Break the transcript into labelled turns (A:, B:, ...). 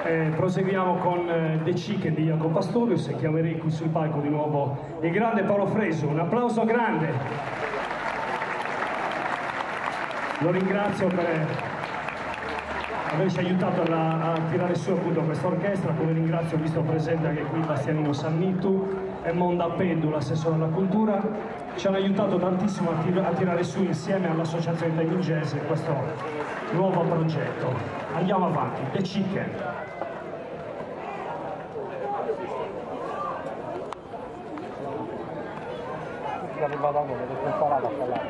A: Proseguiamo con The Chicken di Jacopo Pastorius e chiamerei qui sul palco di nuovo il grande Paolo Fresu. Un applauso grande. Lo ringrazio per averci aiutato a tirare su appunto questa orchestra, come ringrazio, visto presente anche qui Bastianino Sannitu e Monda Peddu, l'assessore alla cultura. Ci hanno aiutato tantissimo a tirare su insieme all'Associazione Timing Jazz questo nuovo progetto. Andiamo avanti, The Chicken.
B: Arriva da voi, avete imparato a parlare.